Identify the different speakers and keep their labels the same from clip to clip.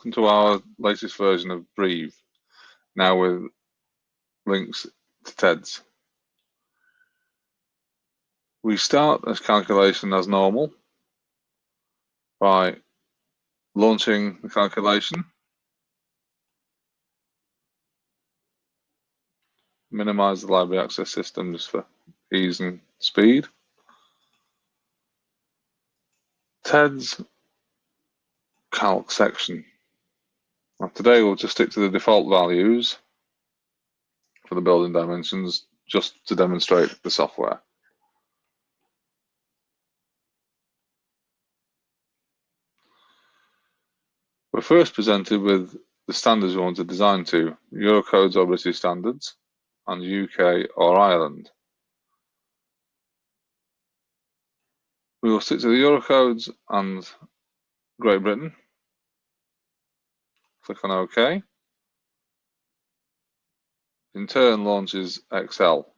Speaker 1: welcome to our latest version of Breve, now with links to TEDs. We start this calculation as normal by launching the calculation, minimize the library access system just for ease and speed. TEDs calc section. Now today we'll just stick to the default values for the building dimensions just to demonstrate the software. We're first presented with the standards we want to design to, Eurocodes or British standards, and UK or Ireland. We will stick to the Eurocodes and Great Britain. Click on OK. In turn launches Excel.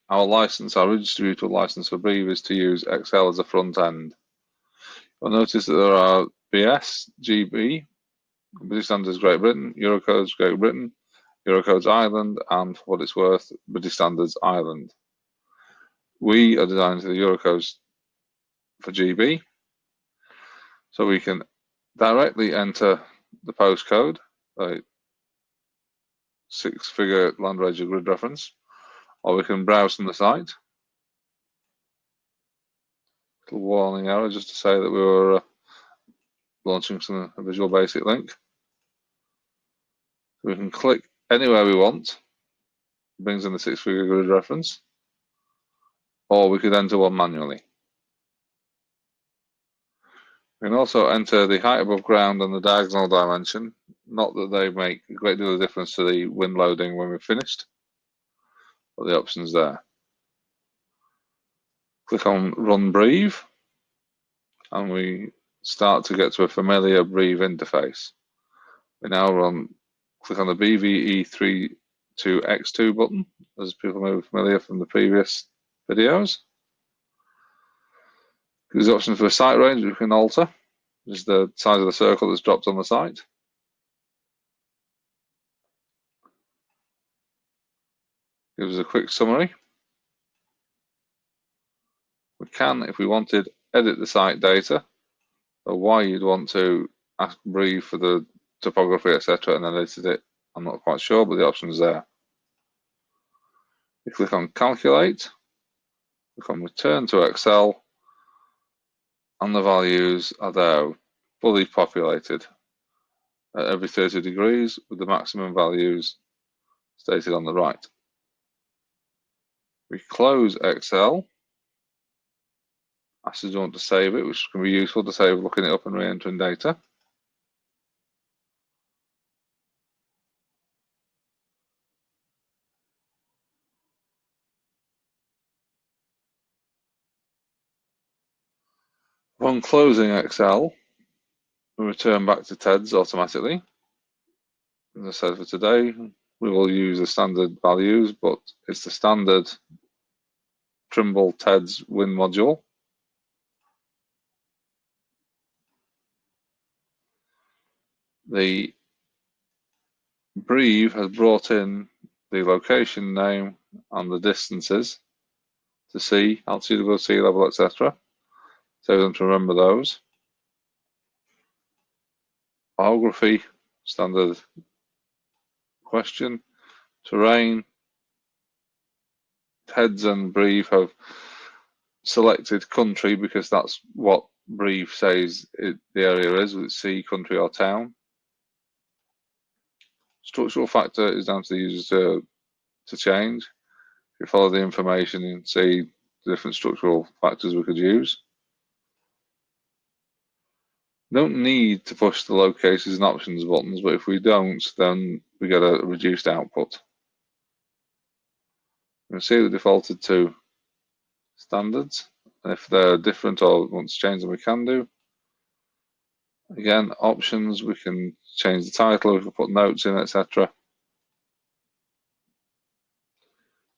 Speaker 1: Our license, our distributed license for Breve is to use Excel as a front end. You'll notice that there are BS, GB, British Standards Great Britain, Eurocodes Great Britain, Eurocodes Ireland, and for what it's worth, British Standards Ireland. We are designing to the Eurocodes for GB, so we can directly enter the postcode, a 6-figure land register grid reference, or we can browse from the site. Little warning arrow just to say that we were launching a Visual Basic link. We can click anywhere we want, it brings in the 6-figure grid reference, or we could enter one manually. We can also enter the height above ground and the diagonal dimension, not that they make a great deal of difference to the wind loading when we're finished, but the option's there. Click on Run Breve, and we start to get to a familiar Breve interface. We now click on the BVE32X2 button, as people may be familiar from the previous videos. There's options for a site range we can alter. This is the size of the circle that's dropped on the site. Gives us a quick summary. We can, if we wanted, edit the site data, or why you'd want to ask Breve for the topography, etc., and then edit it. I'm not quite sure, but the option's there. You click on Calculate, click on Return to Excel, and the values are there, fully populated at every 30 degrees with the maximum values stated on the right. We close Excel. Asks us want to save it, which can be useful to save looking it up and re-entering data. Upon closing Excel, we return back to TEDs automatically. As I said, for today, we will use the standard values, but it's the standard Trimble TEDs Win module. The Breve has brought in the location name and the distances to sea, altitude above sea level, etc. So them to remember those. Orography, standard question. Terrain. TEDs and Breve have selected country because that's what Breve says the area is, with sea, country or town. Structural factor is down to the user to change. If you follow the information, you can see the different structural factors we could use. We don't need to push the locations and options buttons, but if we don't, then we get a reduced output. You can see they're defaulted to standards, and if they're different or want to change them, we can do. Again, options, we can change the title, we can put notes in, etc.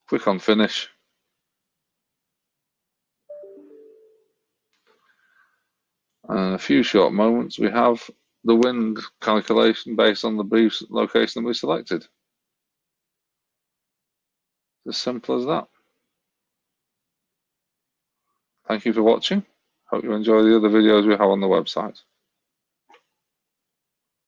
Speaker 1: Click on Finish. And in a few short moments, we have the wind calculation based on the Breve location that we selected. As simple as that. Thank you for watching. Hope you enjoy the other videos we have on the website.